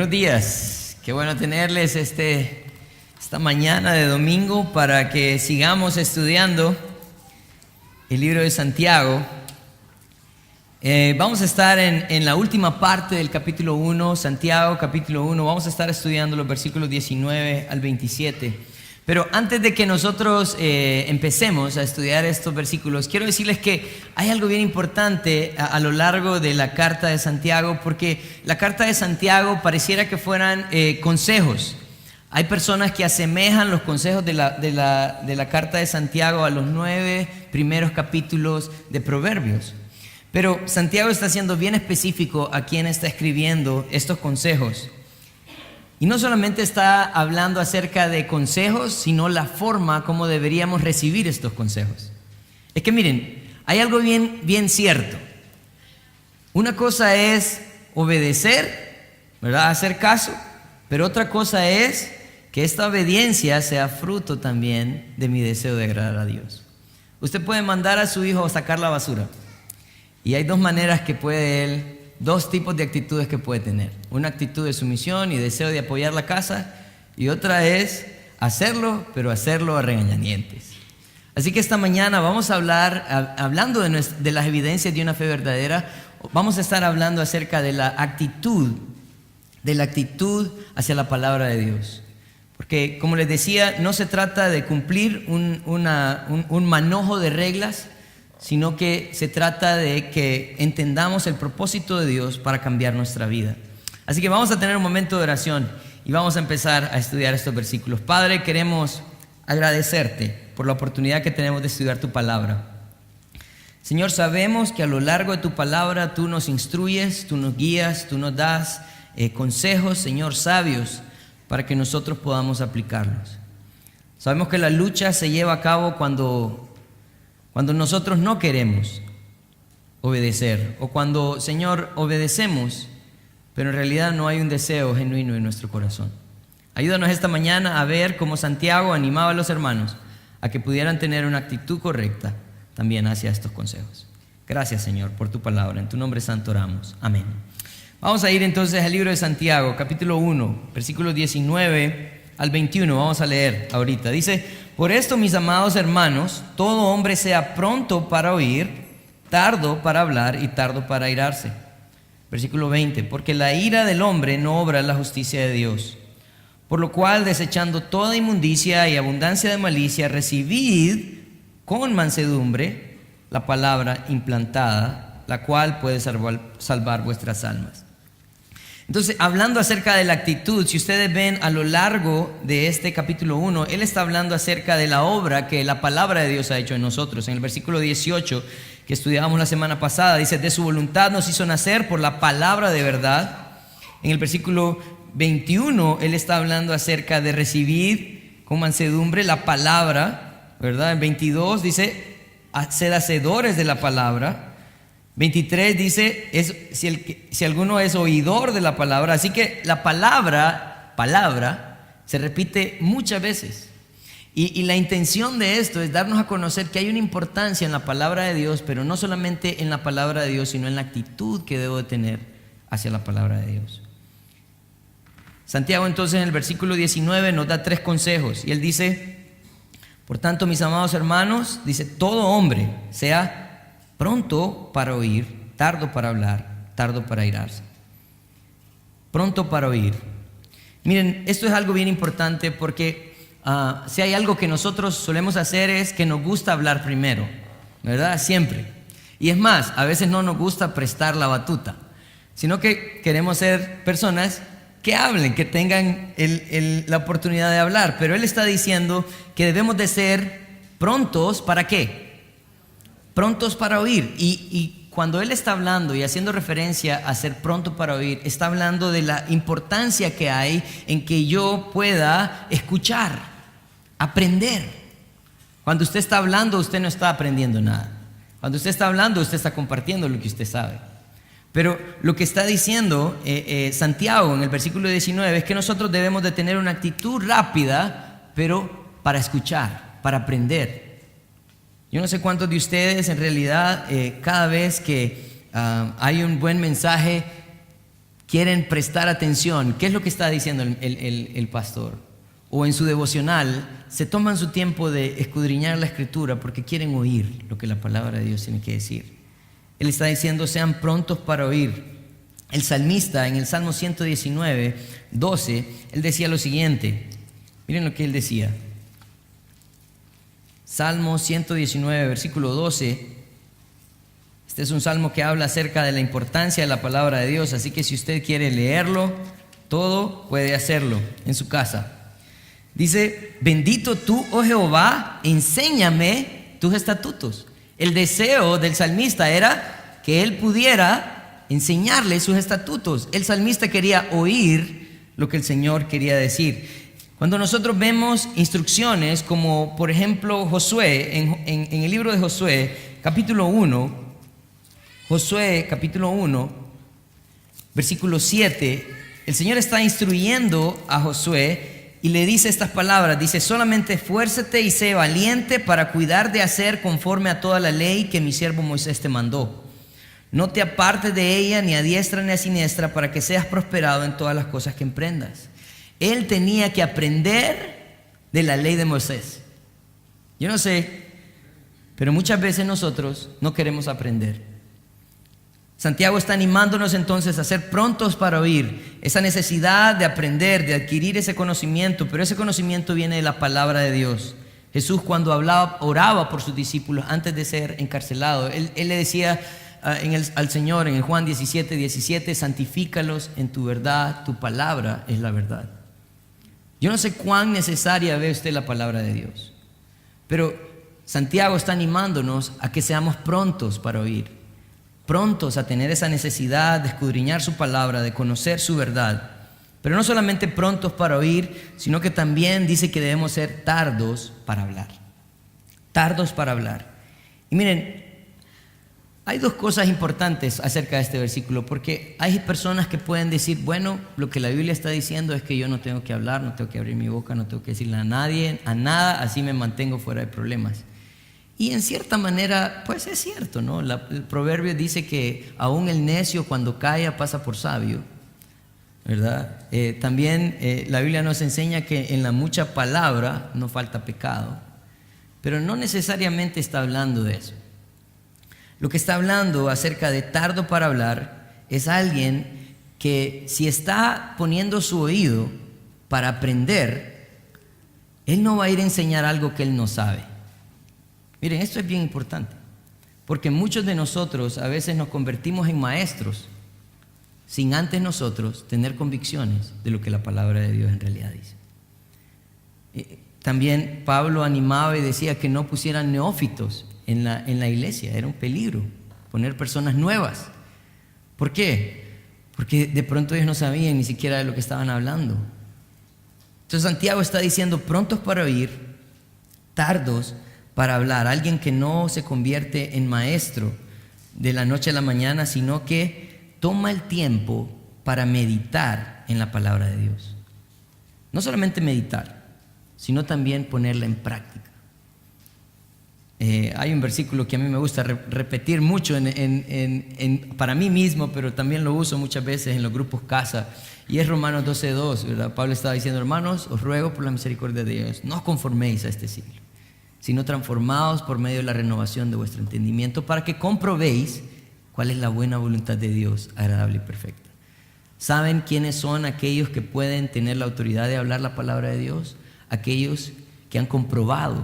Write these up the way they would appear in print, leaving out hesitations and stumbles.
Buenos días, qué bueno tenerles esta mañana de domingo para que sigamos estudiando el libro de Santiago. Vamos a estar en la última parte del capítulo 1, Santiago capítulo 1, vamos a estar estudiando los versículos 19 al 27. Pero antes de que nosotros empecemos a estudiar estos versículos, quiero decirles que hay algo bien importante a lo largo de la carta de Santiago, porque la carta de Santiago pareciera que fueran consejos. Hay personas que asemejan los consejos de la carta de Santiago a los 9 primeros capítulos de Proverbios. Pero Santiago está siendo bien específico a quien está escribiendo estos consejos. Y no solamente está hablando acerca de consejos, sino la forma como deberíamos recibir estos consejos. Es que miren, hay algo bien cierto. Una cosa es obedecer, ¿verdad? Hacer caso, pero otra cosa es que esta obediencia sea fruto también de mi deseo de agradar a Dios. Usted puede mandar a su hijo a sacar la basura. Y hay dos maneras que puede él, dos tipos de actitudes que puede tener. Una actitud de sumisión y deseo de apoyar la casa, y otra es hacerlo, pero hacerlo a regañadientes. Así que esta mañana vamos a hablar, hablando de las evidencias de una fe verdadera, vamos a estar hablando acerca de la actitud hacia la palabra de Dios. Porque, como les decía, no se trata de cumplir un manojo de reglas, sino que se trata de que entendamos el propósito de Dios para cambiar nuestra vida. Así que vamos a tener un momento de oración y vamos a empezar a estudiar estos versículos. Padre, queremos agradecerte por la oportunidad que tenemos de estudiar tu palabra. Señor, sabemos que a lo largo de tu palabra tú nos instruyes, tú nos guías, tú nos das consejos, Señor, sabios, para que nosotros podamos aplicarlos. Sabemos que la lucha se lleva a cabo cuando nosotros no queremos obedecer, o cuando, Señor, obedecemos, pero en realidad no hay un deseo genuino en nuestro corazón. Ayúdanos esta mañana a ver cómo Santiago animaba a los hermanos a que pudieran tener una actitud correcta también hacia estos consejos. Gracias, Señor, por tu palabra. En tu nombre santo oramos. Amén. Vamos a ir entonces al libro de Santiago, capítulo 1, versículos 19 al 21. Vamos a leer ahorita. Dice: por esto, mis amados hermanos, todo hombre sea pronto para oír, tardo para hablar y tardo para airarse. Versículo 20: porque la ira del hombre no obra la justicia de Dios. Por lo cual, desechando toda inmundicia y abundancia de malicia, recibid con mansedumbre la palabra implantada, la cual puede salvar vuestras almas. Entonces, hablando acerca de la actitud, si ustedes ven a lo largo de este capítulo 1, él está hablando acerca de la obra que la palabra de Dios ha hecho en nosotros. En el versículo 18, que estudiábamos la semana pasada, dice: de su voluntad nos hizo nacer por la palabra de verdad. En el versículo 21, él está hablando acerca de recibir con mansedumbre la palabra, ¿verdad? En 22 dice: sed hacedores de la palabra. 23 dice: si alguno es oidor de la palabra. Así que la palabra se repite muchas veces. Y la intención de esto es darnos a conocer que hay una importancia en la palabra de Dios, pero no solamente en la palabra de Dios, sino en la actitud que debo de tener hacia la palabra de Dios. Santiago entonces en el versículo 19 nos da 3 consejos. Y él dice: por tanto, mis amados hermanos, dice, todo hombre sea pronto para oír, tardo para hablar, tardo para airarse. Pronto para oír. Miren, esto es algo bien importante porque si hay algo que nosotros solemos hacer es que nos gusta hablar primero, ¿verdad? Siempre. Y es más, a veces no nos gusta prestar la batuta, sino que queremos ser personas que hablen, que tengan la oportunidad de hablar. Pero él está diciendo que debemos de ser prontos, ¿para qué? Prontos para oír. Y cuando él está hablando y haciendo referencia a ser pronto para oír, está hablando de la importancia que hay en que yo pueda escuchar, aprender. Cuando usted está hablando, usted no está aprendiendo nada. Cuando usted está hablando, usted está compartiendo lo que usted sabe. Pero lo que está diciendo Santiago en el versículo 19 es que nosotros debemos de tener una actitud rápida, pero para escuchar, para aprender. Yo no sé cuántos de ustedes en realidad cada vez que hay un buen mensaje quieren prestar atención. ¿Qué es lo que está diciendo el pastor? O en su devocional, se toman su tiempo de escudriñar la Escritura porque quieren oír lo que la palabra de Dios tiene que decir. Él está diciendo, sean prontos para oír. El salmista en el Salmo 119, 12, él decía lo siguiente. Miren lo que él decía. Salmo 119, versículo 12. Este es un salmo que habla acerca de la importancia de la palabra de Dios, así que si usted quiere leerlo todo, puede hacerlo en su casa. Dice, bendito tú, oh Jehová, enséñame tus estatutos. El deseo del salmista era que él pudiera enseñarle sus estatutos. El salmista quería oír lo que el Señor quería decir. Cuando nosotros vemos instrucciones como por ejemplo Josué, en el libro de Josué, capítulo 1, Josué capítulo 1, versículo 7, el Señor está instruyendo a Josué y le dice estas palabras, dice, solamente esfuérzate y sé valiente para cuidar de hacer conforme a toda la ley que mi siervo Moisés te mandó. No te apartes de ella ni a diestra ni a siniestra para que seas prosperado en todas las cosas que emprendas. Él tenía que aprender de la ley de Moisés. Yo no sé, pero muchas veces nosotros no queremos aprender. Santiago está animándonos entonces a ser prontos para oír, esa necesidad de aprender, de adquirir ese conocimiento, pero ese conocimiento viene de la palabra de Dios. Jesús cuando hablaba, oraba por sus discípulos antes de ser encarcelado. Él le decía al Señor en el Juan 17, 17, santifícalos en tu verdad, tu palabra es la verdad. Yo no sé cuán necesaria ve usted la palabra de Dios, pero Santiago está animándonos a que seamos prontos para oír, prontos a tener esa necesidad de escudriñar su palabra, de conocer su verdad. Pero no solamente prontos para oír, sino que también dice que debemos ser tardos para hablar. Tardos para hablar. Y miren, hay dos cosas importantes acerca de este versículo, porque hay personas que pueden decir, bueno, lo que la Biblia está diciendo es que yo no tengo que hablar, no tengo que abrir mi boca, no tengo que decirle a nadie, a nada, así me mantengo fuera de problemas. Y en cierta manera, pues es cierto, ¿no? El proverbio dice que aún el necio cuando calla pasa por sabio, ¿verdad? También la Biblia nos enseña que en la mucha palabra no falta pecado, pero no necesariamente está hablando de eso. Lo que está hablando acerca de tardo para hablar es alguien que si está poniendo su oído para aprender, él no va a ir a enseñar algo que él no sabe. Miren, esto es bien importante, porque muchos de nosotros a veces nos convertimos en maestros sin antes nosotros tener convicciones de lo que la palabra de Dios en realidad dice. También Pablo animaba y decía que no pusieran neófitos en la iglesia, era un peligro poner personas nuevas. ¿Por qué? Porque de pronto ellos no sabían ni siquiera de lo que estaban hablando. Entonces Santiago está diciendo prontos para oír, tardos para hablar. Alguien que no se convierte en maestro de la noche a la mañana, sino que toma el tiempo para meditar en la palabra de Dios. No solamente meditar, sino también ponerla en práctica. Hay un versículo que a mí me gusta repetir mucho para mí mismo, pero también lo uso muchas veces en los grupos casa, y es Romanos 12:2, ¿verdad? Pablo estaba diciendo, hermanos, os ruego por la misericordia de Dios, no os conforméis a este siglo, sino transformados por medio de la renovación de vuestro entendimiento, para que comprobéis cuál es la buena voluntad de Dios, agradable y perfecta. ¿Saben quiénes son aquellos que pueden tener la autoridad de hablar la palabra de Dios? Aquellos que han comprobado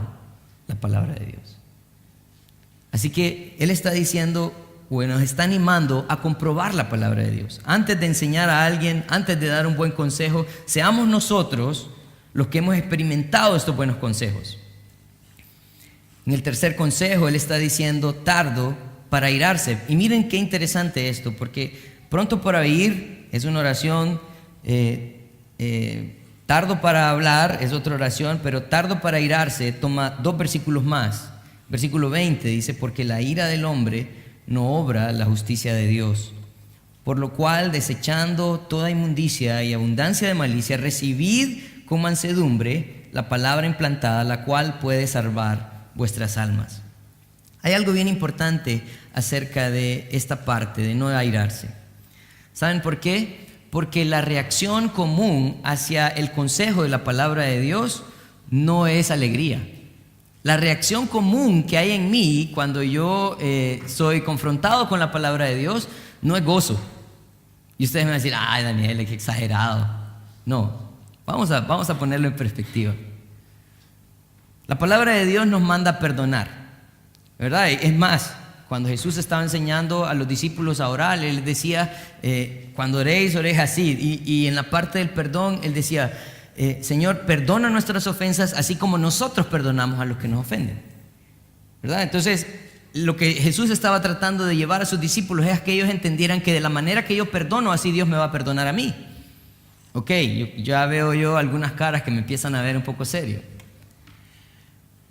la palabra de Dios. Así que Él está diciendo, bueno, nos está animando a comprobar la palabra de Dios. Antes de enseñar a alguien, antes de dar un buen consejo, seamos nosotros los que hemos experimentado estos buenos consejos. En el tercer consejo, Él está diciendo, tardo para airarse. Y miren qué interesante esto, porque pronto para oír es una oración, tardo para hablar es otra oración, pero tardo para airarse toma dos versículos más. Versículo 20 dice, porque la ira del hombre no obra la justicia de Dios. Por lo cual, desechando toda inmundicia y abundancia de malicia, recibid con mansedumbre la palabra implantada, la cual puede salvar vuestras almas. Hay algo bien importante acerca de esta parte de no airarse. ¿Saben por qué? Porque la reacción común hacia el consejo de la palabra de Dios no es alegría. La reacción común que hay en mí cuando yo soy confrontado con la palabra de Dios no es gozo. Y ustedes me van a decir, ay Daniel, qué exagerado. No, vamos a ponerlo en perspectiva. La palabra de Dios nos manda a perdonar, ¿verdad? Es más, cuando Jesús estaba enseñando a los discípulos a orar, Él decía, cuando oréis, oréis así. Y en la parte del perdón, Él decía, Señor, perdona nuestras ofensas, así como nosotros perdonamos a los que nos ofenden, ¿verdad? Entonces, lo que Jesús estaba tratando de llevar a sus discípulos es que ellos entendieran que de la manera que yo perdono, así Dios me va a perdonar a mí. Ok, ya veo yo algunas caras que me empiezan a ver un poco serio.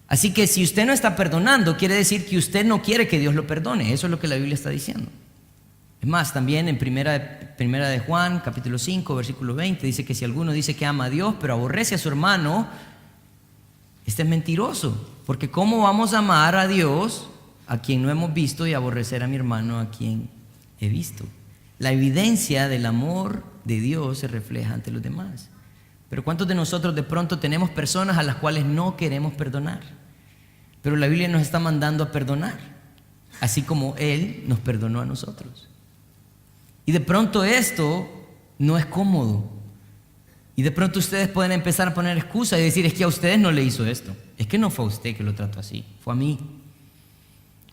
Así que si usted no está perdonando, quiere decir que usted no quiere que Dios lo perdone. Eso es lo que la Biblia está diciendo. Es más, también en primera de Juan, capítulo 5, versículo 20, dice que si alguno dice que ama a Dios, pero aborrece a su hermano, este es mentiroso. Porque ¿cómo vamos a amar a Dios a quien no hemos visto y aborrecer a mi hermano a quien he visto? La evidencia del amor de Dios se refleja ante los demás. Pero ¿cuántos de nosotros de pronto tenemos personas a las cuales no queremos perdonar? Pero la Biblia nos está mandando a perdonar, así como Él nos perdonó a nosotros. Y de pronto esto no es cómodo. Y de pronto ustedes pueden empezar a poner excusas y decir, es que a ustedes no le hizo esto. Es que no fue a usted que lo trató así, fue a mí.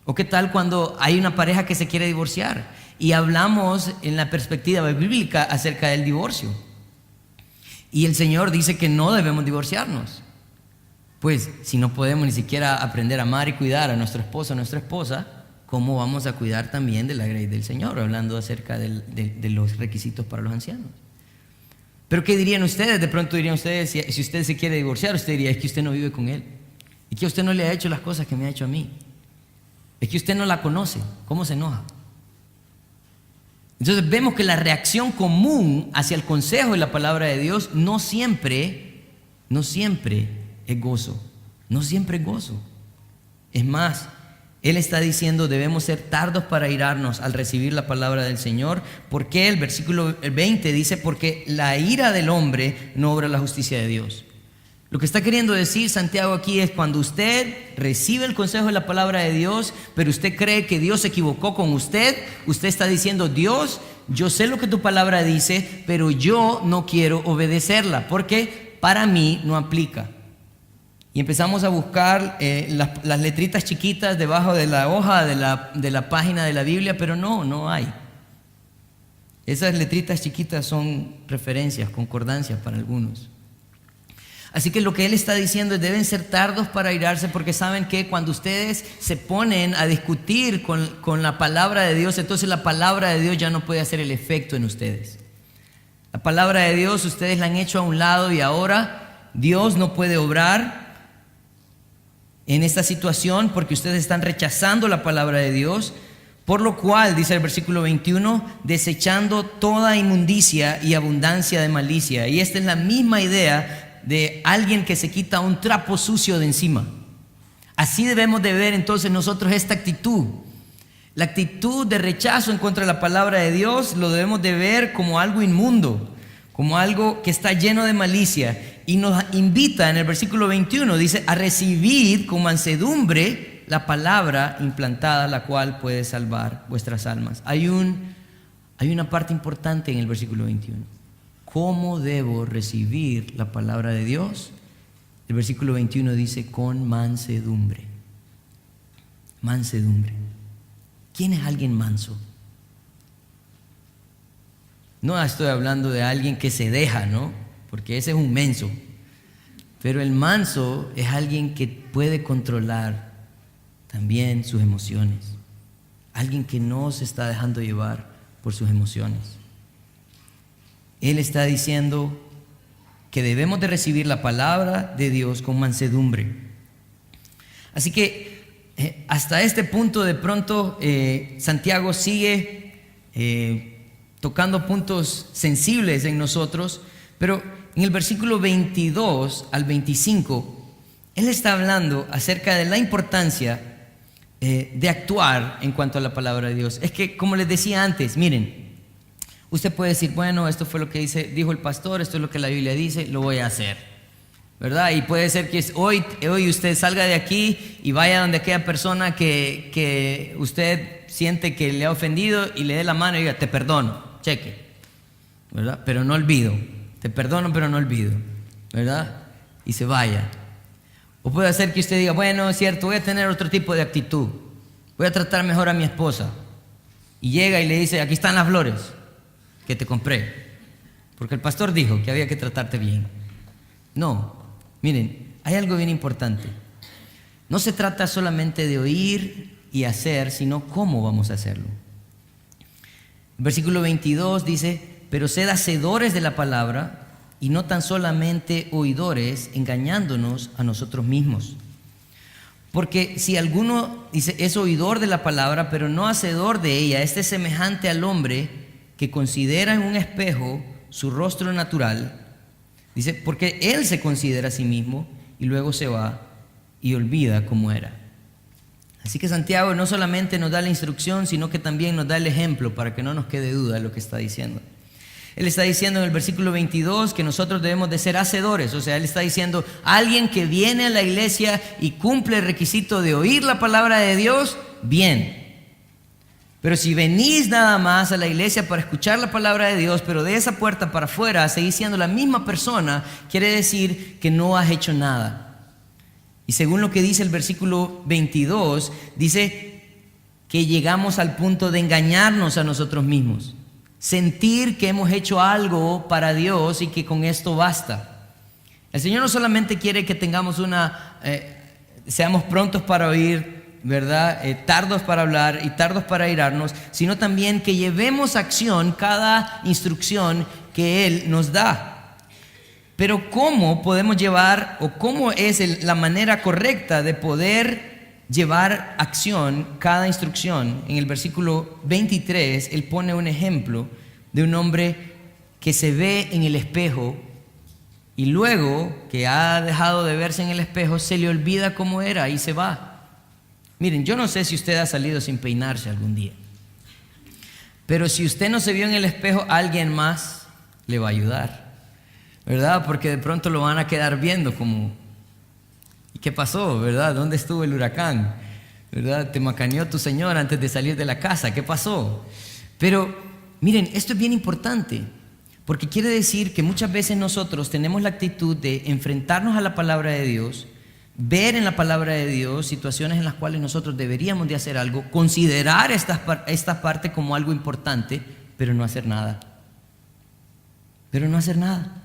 ¿O qué tal cuando hay una pareja que se quiere divorciar y hablamos en la perspectiva bíblica acerca del divorcio? Y el Señor dice que no debemos divorciarnos. Pues si no podemos ni siquiera aprender a amar y cuidar a nuestro esposo o nuestra esposa, ¿cómo vamos a cuidar también de la grey del Señor? Hablando acerca de los requisitos para los ancianos. Pero ¿qué dirían ustedes? De pronto dirían ustedes, si usted se quiere divorciar, usted diría, es que usted no vive con Él. Es que usted no le ha hecho las cosas que me ha hecho a mí. Es que usted no la conoce. ¿Cómo se enoja? Entonces vemos que la reacción común hacia el consejo de la palabra de Dios no siempre es gozo. No siempre es gozo. Es más, Él está diciendo debemos ser tardos para irarnos al recibir la palabra del Señor. Porque el versículo 20 dice, porque la ira del hombre no obra la justicia de Dios. Lo que está queriendo decir Santiago aquí es cuando usted recibe el consejo de la palabra de Dios, pero usted cree que Dios se equivocó con usted, usted está diciendo, Dios, yo sé lo que tu palabra dice, pero yo no quiero obedecerla, porque para mí no aplica. Y empezamos a buscar las letritas chiquitas debajo de la hoja de la página de la Biblia, pero no hay. Esas letritas chiquitas son referencias, concordancias para algunos. Así que lo que él está diciendo es deben ser tardos para irarse, porque saben que cuando ustedes se ponen a discutir con la palabra de Dios, entonces la palabra de Dios ya no puede hacer el efecto en ustedes. La palabra de Dios ustedes la han hecho a un lado y ahora Dios no puede obrar en esta situación porque ustedes están rechazando la palabra de Dios. Por lo cual, dice el versículo 21, desechando toda inmundicia y abundancia de malicia. Y esta es la misma idea de alguien que se quita un trapo sucio de encima. Así debemos de ver entonces nosotros esta actitud. La actitud de rechazo en contra de la palabra de Dios lo debemos de ver como algo inmundo, como algo que está lleno de malicia. Y nos invita en el versículo 21, dice, a recibir con mansedumbre la palabra implantada, la cual puede salvar vuestras almas. Hay una parte importante en el versículo 21. ¿Cómo debo recibir la palabra de Dios? El versículo 21 dice, con mansedumbre. Mansedumbre. ¿Quién es alguien manso? No estoy hablando de alguien que se deja, ¿no? Porque ese es un menso. Pero el manso es alguien que puede controlar también sus emociones. Alguien que no se está dejando llevar por sus emociones. Él está diciendo que debemos de recibir la palabra de Dios con mansedumbre. Así que hasta este punto de pronto Santiago sigue tocando puntos sensibles en nosotros, pero en el versículo 22 al 25, él está hablando acerca de la importancia de actuar en cuanto a la palabra de Dios. Es que, como les decía antes, miren, Usted puede decir, bueno, esto fue lo que dijo el pastor, esto es lo que la Biblia dice, lo voy a hacer, ¿verdad? Y puede ser que hoy usted salga de aquí y vaya donde aquella persona que usted siente que le ha ofendido y le dé la mano y diga, te perdono, cheque, ¿verdad? Pero no olvido, te perdono pero no olvido, ¿verdad? Y se vaya. O puede ser que usted diga, bueno, es cierto, voy a tener otro tipo de actitud, voy a tratar mejor a mi esposa. Y llega y le dice, aquí están las flores que te compré, porque el pastor dijo que había que tratarte bien. No, miren, hay algo bien importante. No se trata solamente de oír y hacer, sino cómo vamos a hacerlo. El versículo 22 dice, pero sed hacedores de la palabra y no tan solamente oidores, engañándonos a nosotros mismos. Porque si alguno dice, es oidor de la palabra, pero no hacedor de ella, este es semejante al hombre que considera en un espejo su rostro natural. Dice, porque él se considera a sí mismo y luego se va y olvida cómo era. Así que Santiago no solamente nos da la instrucción, sino que también nos da el ejemplo para que no nos quede duda de lo que está diciendo. Él está diciendo en el versículo 22 que nosotros debemos de ser hacedores. O sea, él está diciendo, alguien que viene a la iglesia y cumple el requisito de oír la palabra de Dios, bien. Pero si venís nada más a la iglesia para escuchar la palabra de Dios, pero de esa puerta para afuera seguís siendo la misma persona, quiere decir que no has hecho nada. Y según lo que dice el versículo 22, dice que llegamos al punto de engañarnos a nosotros mismos. Sentir que hemos hecho algo para Dios y que con esto basta. El Señor no solamente quiere que tengamos seamos prontos para oír, ¿verdad? Tardos para hablar y tardos para airarnos, sino también que llevemos a acción cada instrucción que Él nos da. Pero ¿cómo podemos llevar o cómo es la manera correcta de poder llevar a acción cada instrucción? En el versículo 23, Él pone un ejemplo de un hombre que se ve en el espejo y luego que ha dejado de verse en el espejo se le olvida cómo era y se va. Miren, yo no sé si usted ha salido sin peinarse algún día, pero si usted no se vio en el espejo, alguien más le va a ayudar, ¿verdad? Porque de pronto lo van a quedar viendo como, ¿y qué pasó, verdad? ¿Dónde estuvo el huracán? ¿Verdad? Te macaneó tu señora antes de salir de la casa, ¿qué pasó? Pero miren, esto es bien importante, porque quiere decir que muchas veces nosotros tenemos la actitud de enfrentarnos a la palabra de Dios, ver en la palabra de Dios situaciones en las cuales nosotros deberíamos de hacer algo, considerar esta parte como algo importante, pero no hacer nada. Pero no hacer nada.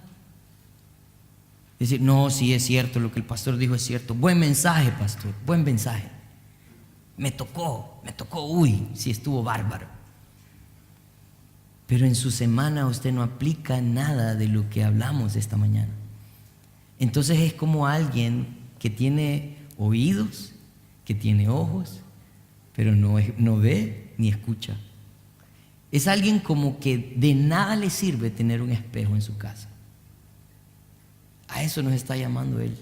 Decir, no, sí es cierto, lo que el pastor dijo es cierto. Buen mensaje, pastor, buen mensaje. Me tocó, uy, sí estuvo bárbaro. Pero en su semana usted no aplica nada de lo que hablamos esta mañana. Entonces es como alguien que tiene oídos, que tiene ojos, pero no ve ni escucha. Es alguien como que de nada le sirve tener un espejo en su casa. A eso nos está llamando Él.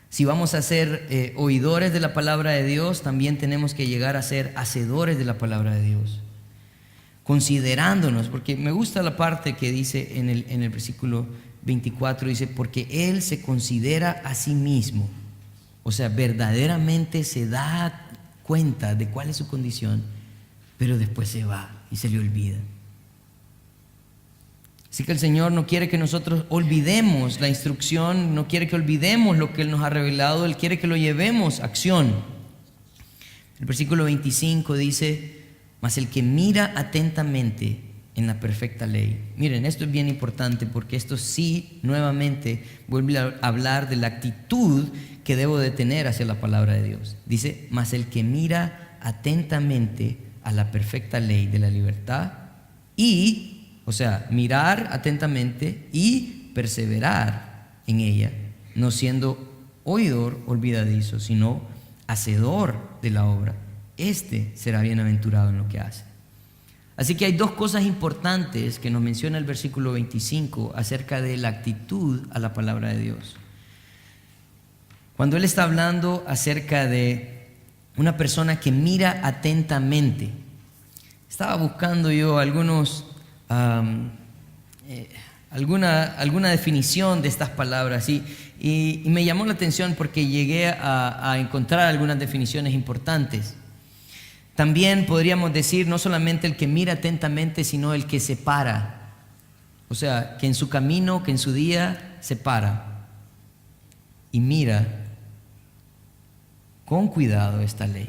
Si vamos a ser oidores de la palabra de Dios, también tenemos que llegar a ser hacedores de la palabra de Dios. Considerándonos, porque me gusta la parte que dice en el versículo 24, dice, porque Él se considera a sí mismo. O sea, verdaderamente se da cuenta de cuál es su condición, pero después se va y se le olvida. Así que el Señor no quiere que nosotros olvidemos la instrucción, no quiere que olvidemos lo que Él nos ha revelado, Él quiere que lo llevemos a acción. El versículo 25 dice, mas el que mira atentamente en la perfecta ley. Miren, esto es bien importante porque esto sí, nuevamente, vuelve a hablar de la actitud que debo de tener hacia la palabra de Dios. Dice, mas el que mira atentamente a la perfecta ley de la libertad o sea, mirar atentamente y perseverar en ella, no siendo oidor olvidadizo, sino hacedor de la obra. Este será bienaventurado en lo que hace. Así que hay dos cosas importantes que nos menciona el versículo 25 acerca de la actitud a la palabra de Dios. Cuando Él está hablando acerca de una persona que mira atentamente, estaba buscando yo algunos am, alguna definición de estas palabras y me llamó la atención porque llegué a encontrar algunas definiciones importantes. También podríamos decir no solamente el que mira atentamente, sino el que se para. O sea, que en su camino, que en su día se para y mira con cuidado esta ley.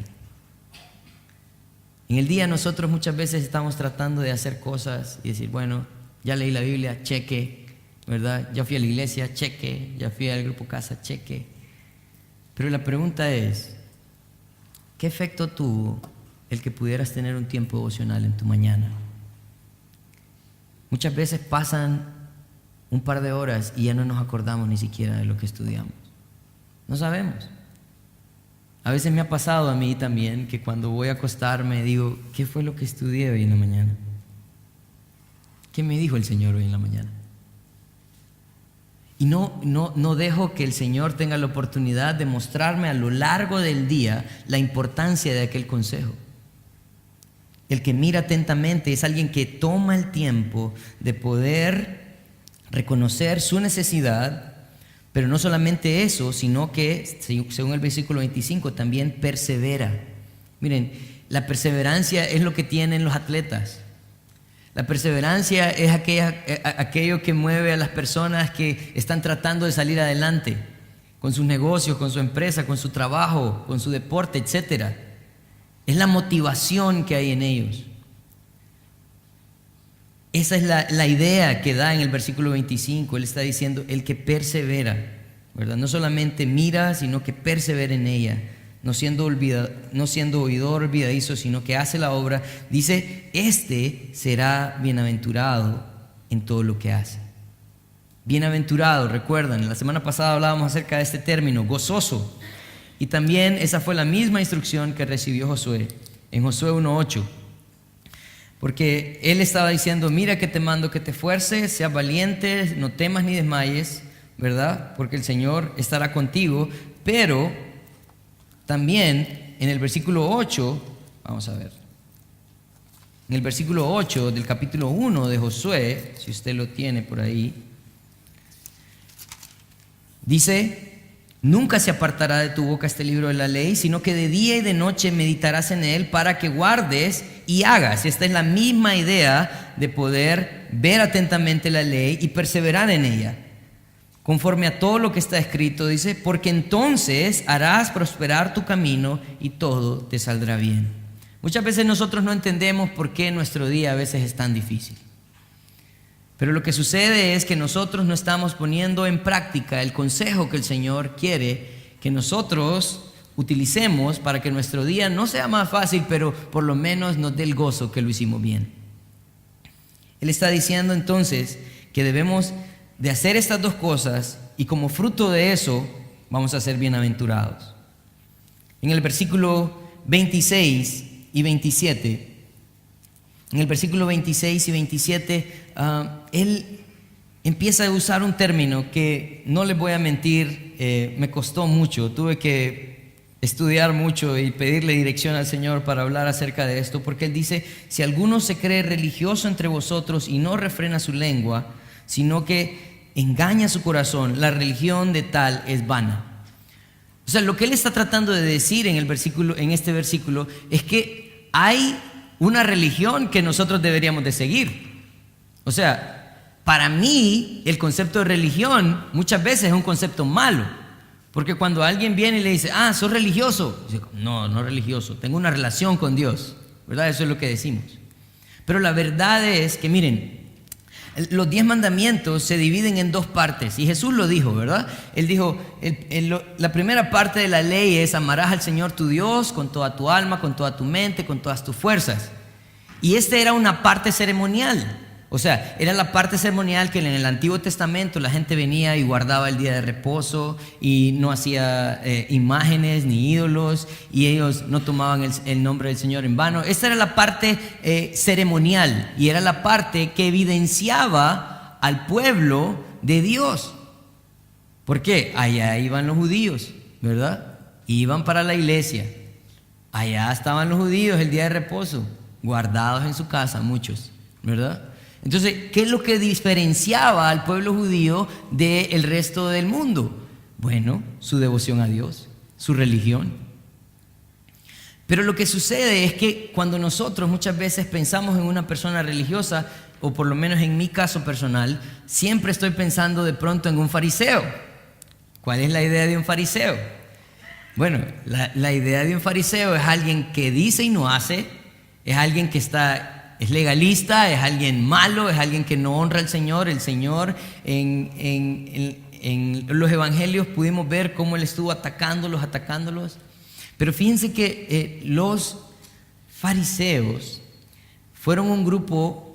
En el día nosotros muchas veces estamos tratando de hacer cosas y decir, bueno, ya leí la Biblia, cheque, ¿verdad? Ya fui a la iglesia, cheque, ya fui al grupo casa, cheque. Pero la pregunta es, ¿qué efecto tuvo el que pudieras tener un tiempo devocional en tu mañana? Muchas veces pasan un par de horas y ya no nos acordamos ni siquiera de lo que estudiamos. No sabemos. A veces me ha pasado a mí también que cuando voy a acostarme digo, ¿qué fue lo que estudié hoy en la mañana? ¿Qué me dijo el Señor hoy en la mañana? Y no dejo que el Señor tenga la oportunidad de mostrarme a lo largo del día la importancia de aquel consejo. El que mira atentamente es alguien que toma el tiempo de poder reconocer su necesidad, pero no solamente eso, sino que, según el versículo 25, también persevera. Miren, la perseverancia es lo que tienen los atletas. La perseverancia es aquello que mueve a las personas que están tratando de salir adelante con sus negocios, con su empresa, con su trabajo, con su deporte, etc. Es la motivación que hay en ellos. Esa es la idea que da en el versículo 25. Él está diciendo, el que persevera, ¿verdad? No solamente mira, sino que persevera en ella. No siendo oidor olvidadizo, sino que hace la obra. Dice, este será bienaventurado en todo lo que hace. Bienaventurado, recuerdan, la semana pasada hablábamos acerca de este término, gozoso. Y también esa fue la misma instrucción que recibió Josué en Josué 1:8. Porque él estaba diciendo, mira que te mando que te esfuerces, seas valiente, no temas ni desmayes, ¿verdad? Porque el Señor estará contigo. Pero también en el versículo 8, vamos a ver, en el versículo 8 del capítulo 1 de Josué, si usted lo tiene por ahí, dice, nunca se apartará de tu boca este libro de la ley, sino que de día y de noche meditarás en él para que guardes y hagas. Esta es la misma idea de poder ver atentamente la ley y perseverar en ella. Conforme a todo lo que está escrito, dice, porque entonces harás prosperar tu camino y todo te saldrá bien. Muchas veces nosotros no entendemos por qué nuestro día a veces es tan difícil. Pero lo que sucede es que nosotros no estamos poniendo en práctica el consejo que el Señor quiere que nosotros utilicemos para que nuestro día no sea más fácil, pero por lo menos nos dé el gozo que lo hicimos bien. Él está diciendo entonces que debemos de hacer estas dos cosas y como fruto de eso vamos a ser bienaventurados. En el versículo 26 y 27, en el versículo 26 y 27, él empieza a usar un término que no les voy a mentir, me costó mucho, tuve que estudiar mucho y pedirle dirección al Señor para hablar acerca de esto, porque él dice, si alguno se cree religioso entre vosotros y no refrena su lengua, sino que engaña su corazón, la religión de tal es vana. O sea, lo que él está tratando de decir en este versículo es que hay una religión que nosotros deberíamos de seguir. O sea, para mí el concepto de religión muchas veces es un concepto malo, porque cuando alguien viene y le dice, ¿sos religioso? Dice, no religioso, tengo una relación con Dios, ¿verdad? Eso es lo que decimos. Pero la verdad es que, miren, los 10 mandamientos se dividen en dos partes y Jesús lo dijo, ¿verdad? Él dijo, la primera parte de la ley es amarás al Señor tu Dios con toda tu alma, con toda tu mente, con todas tus fuerzas. Y esta era una parte ceremonial. O sea, era la parte ceremonial que en el Antiguo Testamento la gente venía y guardaba el día de reposo y no hacía imágenes ni ídolos y ellos no tomaban el nombre del Señor en vano. Esta era la parte ceremonial y era la parte que evidenciaba al pueblo de Dios. ¿Por qué? Allá iban los judíos, ¿verdad? Iban para la iglesia. Allá estaban los judíos el día de reposo, guardados en su casa, muchos, ¿verdad? Entonces, ¿qué es lo que diferenciaba al pueblo judío del resto del mundo? Bueno, su devoción a Dios, su religión. Pero lo que sucede es que cuando nosotros muchas veces pensamos en una persona religiosa, o por lo menos en mi caso personal, siempre estoy pensando de pronto en un fariseo. ¿Cuál es la idea de un fariseo? Bueno, la idea de un fariseo es alguien que dice y no hace, es alguien que es legalista, es alguien malo, es alguien que no honra al Señor. El Señor en los evangelios pudimos ver cómo Él estuvo atacándolos. Pero fíjense que los fariseos fueron un grupo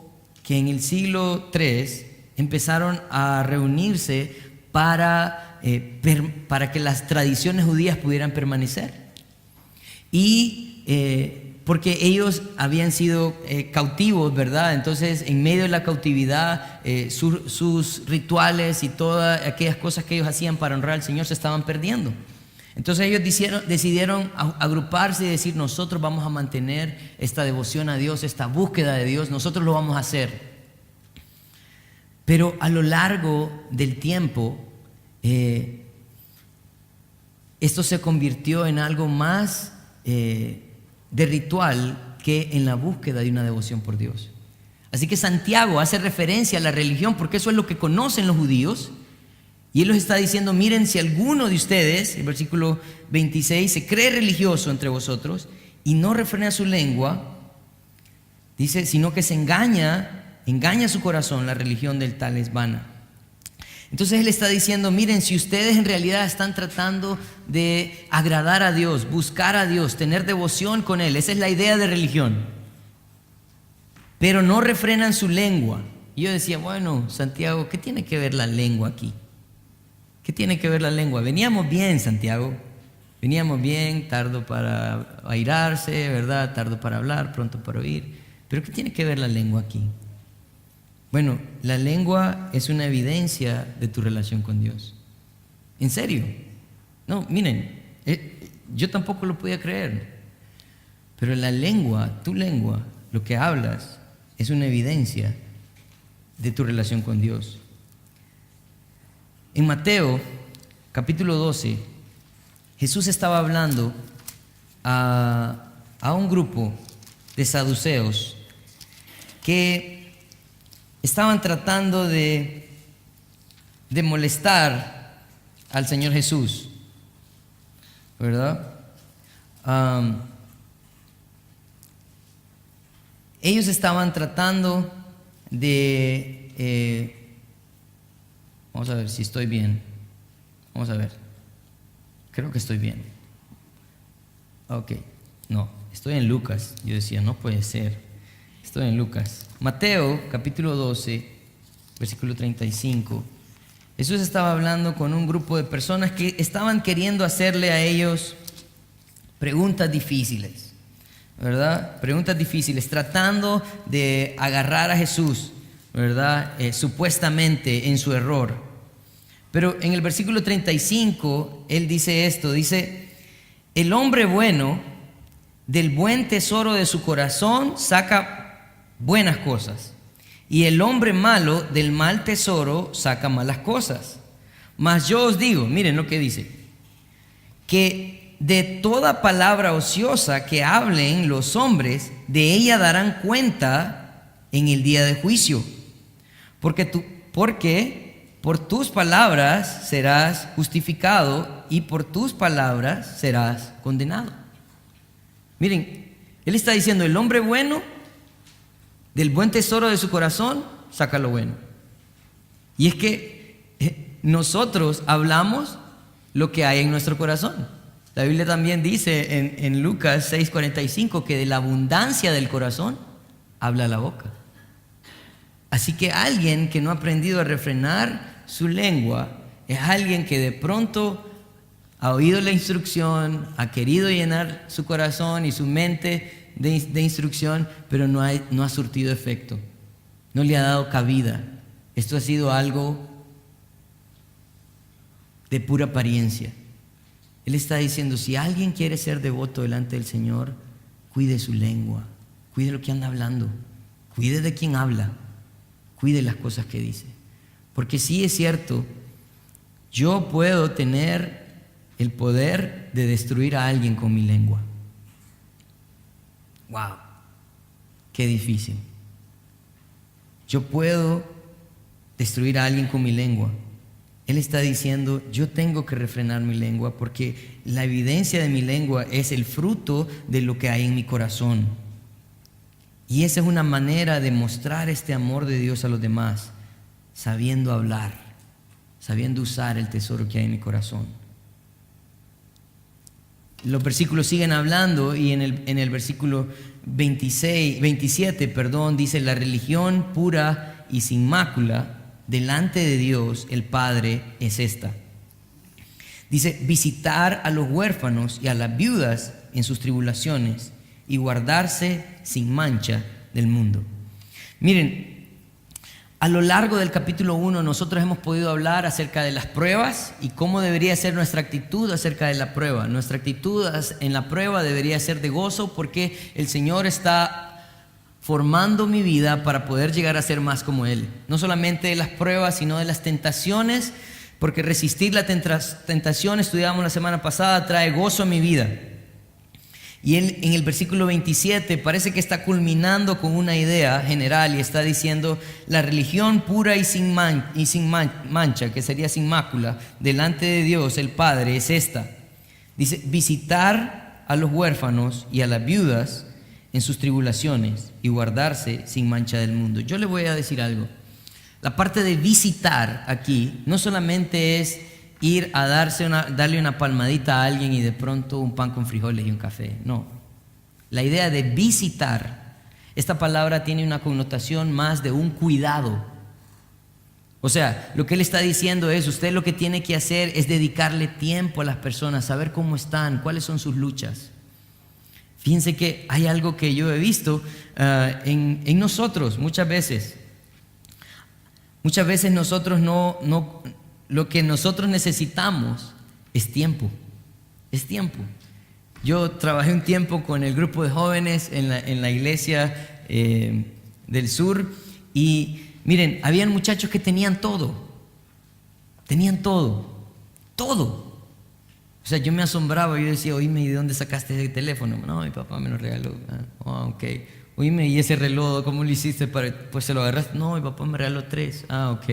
que en el siglo III empezaron a reunirse para que las tradiciones judías pudieran permanecer. Y porque ellos habían sido cautivos, ¿verdad? Entonces, en medio de la cautividad, sus rituales y todas aquellas cosas que ellos hacían para honrar al Señor se estaban perdiendo. Entonces ellos decidieron agruparse y decir: nosotros vamos a mantener esta devoción a Dios, esta búsqueda de Dios, nosotros lo vamos a hacer. Pero a lo largo del tiempo, esto se convirtió en algo más de ritual que en la búsqueda de una devoción por Dios. Así que Santiago hace referencia a la religión porque eso es lo que conocen los judíos. Y él los está diciendo: miren, si alguno de ustedes, el versículo 26, se cree religioso entre vosotros y no refrena su lengua, dice, sino que se engaña su corazón, la religión del tal es vana. Entonces él está diciendo: miren, si ustedes en realidad están tratando de agradar a Dios, buscar a Dios, tener devoción con Él, esa es la idea de religión, pero no refrenan su lengua. Y yo decía: bueno, Santiago, ¿qué tiene que ver la lengua aquí? ¿Qué tiene que ver la lengua? Veníamos bien, Santiago, veníamos bien, tardo para airarse, ¿verdad? Tardo para hablar, pronto para oír. Pero ¿qué tiene que ver la lengua aquí? Bueno, la lengua es una evidencia de tu relación con Dios. ¿En serio? No, miren, yo tampoco lo podía creer. Pero la lengua, tu lengua, lo que hablas, es una evidencia de tu relación con Dios. En Mateo, capítulo 12, Jesús estaba hablando a un grupo de saduceos que estaban tratando de molestar al Señor Jesús, ¿verdad? Ellos estaban tratando de... vamos a ver si estoy bien. Vamos a ver. Creo que estoy bien. Ok. No, estoy en Lucas. Yo decía, no puede ser. Estoy en Lucas. Mateo, capítulo 12, versículo 35. Jesús estaba hablando con un grupo de personas que estaban queriendo hacerle a ellos preguntas difíciles, ¿verdad? Preguntas difíciles, tratando de agarrar a Jesús, ¿verdad? Supuestamente en su error. Pero en el versículo 35, él dice esto, dice: el hombre bueno del buen tesoro de su corazón saca buenas cosas, y el hombre malo del mal tesoro saca malas cosas. Mas yo os digo, miren lo que dice, que de toda palabra ociosa que hablen los hombres, de ella darán cuenta en el día de juicio. Porque por tus palabras serás justificado y por tus palabras serás condenado. Miren, él está diciendo: el hombre bueno del buen tesoro de su corazón saca lo bueno. Y es que nosotros hablamos lo que hay en nuestro corazón. La Biblia también dice en Lucas 6:45 que de la abundancia del corazón habla la boca. Así que alguien que no ha aprendido a refrenar su lengua es alguien que de pronto ha oído la instrucción, ha querido llenar su corazón y su mente de instrucción, pero no ha surtido efecto, no le ha dado cabida. Esto ha sido algo de pura apariencia. Él está diciendo: si alguien quiere ser devoto delante del Señor, cuide su lengua, cuide lo que anda hablando, cuide de quien habla. cuide las cosas que dice. Porque sí es cierto, yo puedo tener el poder de destruir a alguien con mi lengua. ¡Wow! ¡Qué difícil! Yo puedo destruir a alguien con mi lengua. Él está diciendo, yo tengo que refrenar mi lengua porque la evidencia de mi lengua es el fruto de lo que hay en mi corazón. Y esa es una manera de mostrar este amor de Dios a los demás, sabiendo hablar, sabiendo usar el tesoro que hay en mi corazón. Los versículos siguen hablando y en el versículo 27, dice, la religión pura y sin mácula delante de Dios el Padre es esta. Dice, visitar a los huérfanos y a las viudas en sus tribulaciones y guardarse sin mancha del mundo. Miren, a lo largo del capítulo 1 nosotros hemos podido hablar acerca de las pruebas y cómo debería ser nuestra actitud acerca de la prueba. Nuestra actitud en la prueba debería ser de gozo porque el Señor está formando mi vida para poder llegar a ser más como Él. No solamente de las pruebas, sino de las tentaciones, porque resistir la tentación, estudiamos la semana pasada, trae gozo a mi vida. Y él, en el versículo 27 parece que está culminando con una idea general y está diciendo, la religión pura y sin mancha, que sería sin mácula, delante de Dios el Padre es esta. Dice, visitar a los huérfanos y a las viudas en sus tribulaciones y guardarse sin mancha del mundo. Yo le voy a decir algo. La parte de visitar aquí no solamente es ir a darle una palmadita a alguien y de pronto un pan con frijoles y un café. No. La idea de visitar, esta palabra tiene una connotación más de un cuidado. O sea, lo que él está diciendo es, usted lo que tiene que hacer es dedicarle tiempo a las personas, saber cómo están, cuáles son sus luchas. Fíjense que hay algo que yo he visto en nosotros muchas veces. Muchas veces nosotros lo que nosotros necesitamos es tiempo. Es tiempo. Yo trabajé un tiempo con el grupo de jóvenes en la iglesia del sur y miren, habían muchachos que tenían todo. Tenían todo. Todo. O sea, yo me asombraba, yo decía, oíme, ¿y de dónde sacaste ese teléfono? No, mi papá me lo regaló. Ok. Oíme, ¿y ese reloj cómo lo hiciste? Pues se lo agarraste. No, mi papá me regaló 3. Ok.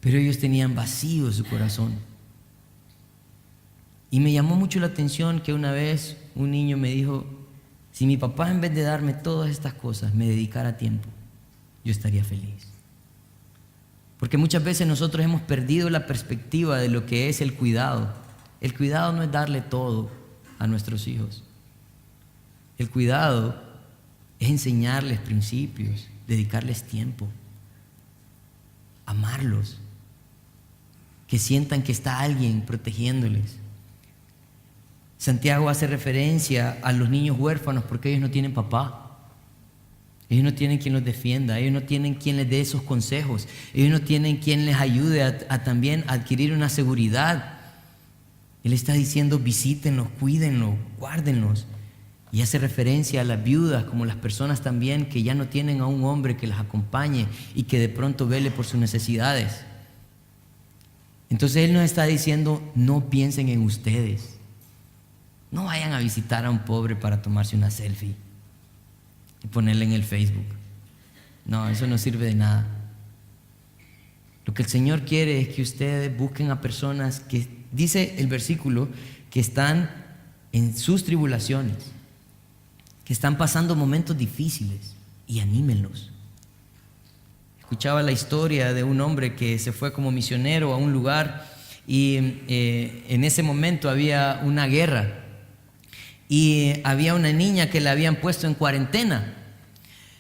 Pero ellos tenían vacío su corazón. Y me llamó mucho la atención que una vez un niño me dijo, si mi papá en vez de darme todas estas cosas me dedicara tiempo, yo estaría feliz. Porque muchas veces nosotros hemos perdido la perspectiva de lo que es el cuidado. El cuidado no es darle todo a nuestros hijos. El cuidado es enseñarles principios, dedicarles tiempo, amarlos, que sientan que está alguien protegiéndoles. Santiago hace referencia a los niños huérfanos porque ellos no tienen papá. Ellos no tienen quien los defienda, ellos no tienen quien les dé esos consejos, ellos no tienen quien les ayude a también adquirir una seguridad. Él está diciendo visítenlos, cuídenlos, guárdenlos. Y hace referencia a las viudas como las personas también que ya no tienen a un hombre que las acompañe y que de pronto vele por sus necesidades. Entonces Él nos está diciendo, no piensen en ustedes. No vayan a visitar a un pobre para tomarse una selfie y ponerla en el Facebook. No, eso no sirve de nada. Lo que el Señor quiere es que ustedes busquen a personas que, dice el versículo, que están en sus tribulaciones, que están pasando momentos difíciles y anímenlos. Escuchaba la historia de un hombre que se fue como misionero a un lugar y en ese momento había una guerra y había una niña que la habían puesto en cuarentena,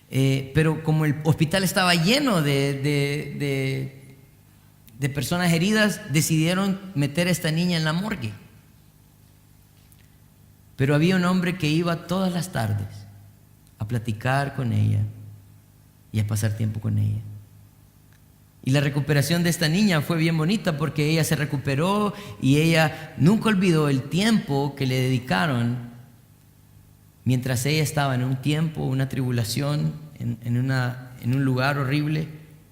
pero como el hospital estaba lleno de personas heridas, decidieron meter a esta niña en la morgue. Pero había un hombre que iba todas las tardes a platicar con ella y a pasar tiempo con ella. Y la recuperación de esta niña fue bien bonita porque ella se recuperó y ella nunca olvidó el tiempo que le dedicaron mientras ella estaba en un tiempo, una tribulación, en en un lugar horrible,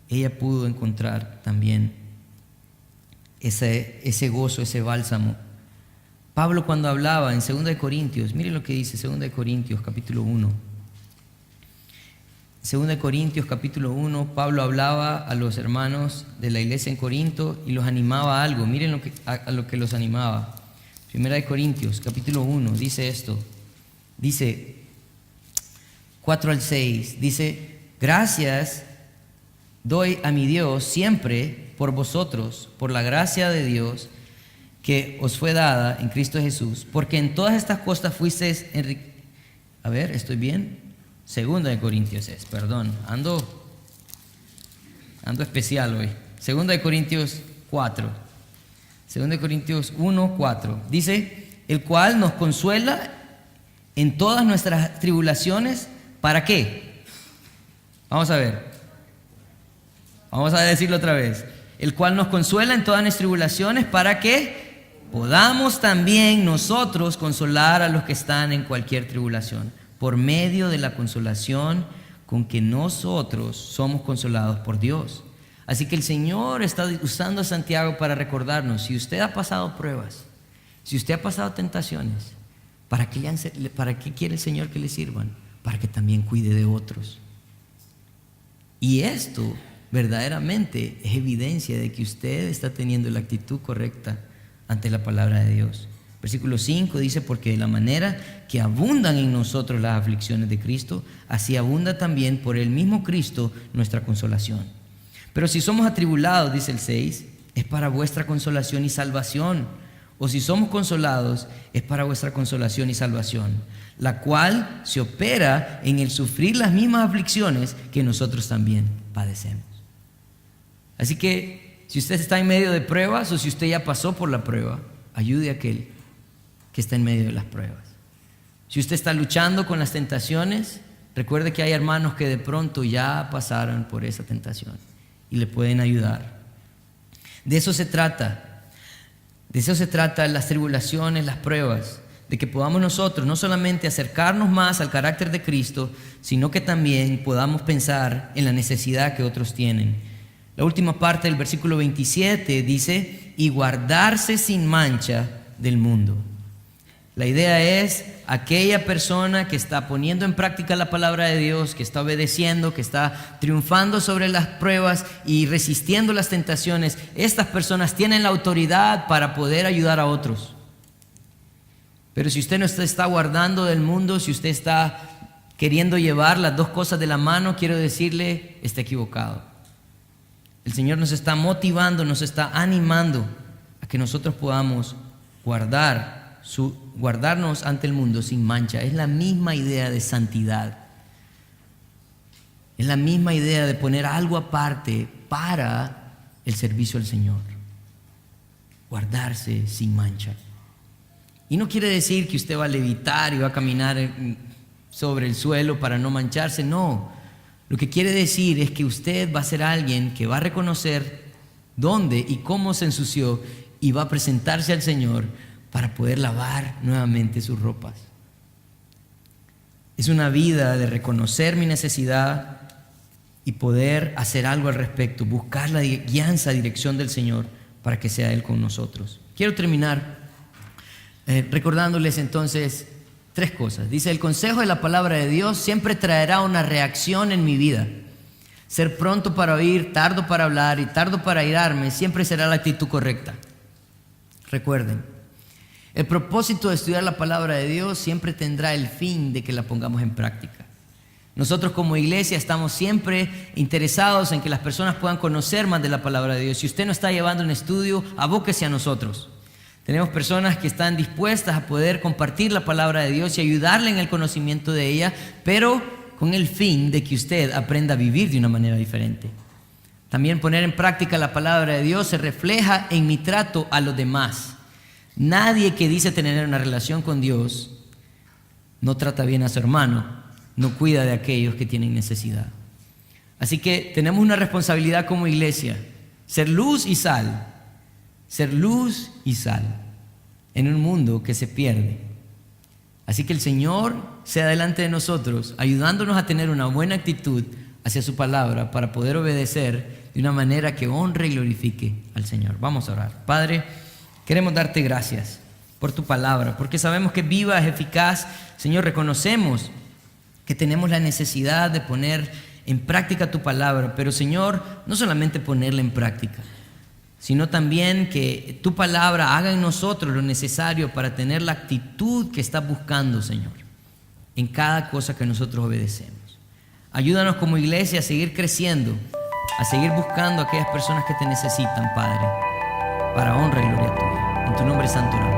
ella pudo encontrar también ese gozo, ese bálsamo. Pablo, cuando hablaba en 2 de Corintios, miren lo que dice 2 de Corintios capítulo 1. 2 de Corintios capítulo 1, Pablo hablaba a los hermanos de la iglesia en Corinto y los animaba a algo. Miren a lo que los animaba. 1 de Corintios capítulo 1 dice esto. Dice 4 al 6, dice: gracias doy a mi Dios siempre por vosotros, por la gracia de Dios que os fue dada en Cristo Jesús, porque en todas estas cosas fuisteis A ver, ¿estoy bien? 2 de Corintios es, perdón, ando especial hoy. 2 de Corintios 4. 2 de Corintios 1, 4. Dice: el cual nos consuela en todas nuestras tribulaciones. ¿Para qué? Vamos a ver. Vamos a decirlo otra vez. El cual nos consuela en todas nuestras tribulaciones para que podamos también nosotros consolar a los que están en cualquier tribulación, por medio de la consolación con que nosotros somos consolados por Dios. Así que el Señor está usando a Santiago para recordarnos: si usted ha pasado pruebas, si usted ha pasado tentaciones, ¿para qué quiere el Señor que le sirvan? Para que también cuide de otros. Y esto verdaderamente es evidencia de que usted está teniendo la actitud correcta ante la palabra de Dios. Versículo 5 dice: porque de la manera que abundan en nosotros las aflicciones de Cristo, así abunda también por el mismo Cristo nuestra consolación. Pero si somos atribulados, dice el 6, es para vuestra consolación y salvación. O si somos consolados, es para vuestra consolación y salvación, la cual se opera en el sufrir las mismas aflicciones que nosotros también padecemos. Así que si usted está en medio de pruebas, o si usted ya pasó por la prueba, ayude a aquel que está en medio de las pruebas. Si usted está luchando con las tentaciones, recuerde que hay hermanos que de pronto ya pasaron por esa tentación y le pueden ayudar. De eso se trata las tribulaciones, las pruebas, de que podamos nosotros no solamente acercarnos más al carácter de Cristo, sino que también podamos pensar en la necesidad que otros tienen. La última parte del versículo 27 dice: y guardarse sin mancha del mundo. La idea es aquella persona que está poniendo en práctica la palabra de Dios, que está obedeciendo, que está triunfando sobre las pruebas y resistiendo las tentaciones. Estas personas tienen la autoridad para poder ayudar a otros. Pero si usted no está guardando del mundo, si usted está queriendo llevar las dos cosas de la mano, quiero decirle: está equivocado. El Señor nos está motivando, nos está animando a que nosotros podamos guardarnos ante el mundo sin mancha. Es la misma idea de santidad. Es la misma idea de poner algo aparte para el servicio al Señor. Guardarse sin mancha. Y no quiere decir que usted va a levitar y va a caminar sobre el suelo para no mancharse, no. Lo que quiere decir es que usted va a ser alguien que va a reconocer dónde y cómo se ensució y va a presentarse al Señor para poder lavar nuevamente sus ropas. Es una vida de reconocer mi necesidad y poder hacer algo al respecto, buscar la guianza, dirección del Señor para que sea Él con nosotros. Quiero terminar recordándoles entonces 3 cosas. Dice: el consejo de la palabra de Dios siempre traerá una reacción en mi vida. Ser pronto para oír, tardo para hablar y tardo para airarme siempre será la actitud correcta. Recuerden, el propósito de estudiar la palabra de Dios siempre tendrá el fin de que la pongamos en práctica. Nosotros como iglesia estamos siempre interesados en que las personas puedan conocer más de la palabra de Dios. Si usted no está llevando un estudio, abóquese a nosotros. Tenemos personas que están dispuestas a poder compartir la palabra de Dios y ayudarle en el conocimiento de ella, pero con el fin de que usted aprenda a vivir de una manera diferente. También poner en práctica la palabra de Dios se refleja en mi trato a los demás. Nadie que dice tener una relación con Dios no trata bien a su hermano, no cuida de aquellos que tienen necesidad. Así que tenemos una responsabilidad como iglesia: ser luz y sal. Ser luz y sal en un mundo que se pierde. Así que el Señor sea delante de nosotros, ayudándonos a tener una buena actitud hacia su palabra para poder obedecer de una manera que honre y glorifique al Señor. Vamos a orar. Padre, queremos darte gracias por tu palabra, porque sabemos que es viva, es eficaz. Señor, reconocemos que tenemos la necesidad de poner en práctica tu palabra, pero Señor, no solamente ponerla en práctica, sino también que tu palabra haga en nosotros lo necesario para tener la actitud que estás buscando, Señor, en cada cosa que nosotros obedecemos. Ayúdanos como iglesia a seguir creciendo, a seguir buscando a aquellas personas que te necesitan, Padre, para honra y gloria tuya. En tu nombre santo oramos.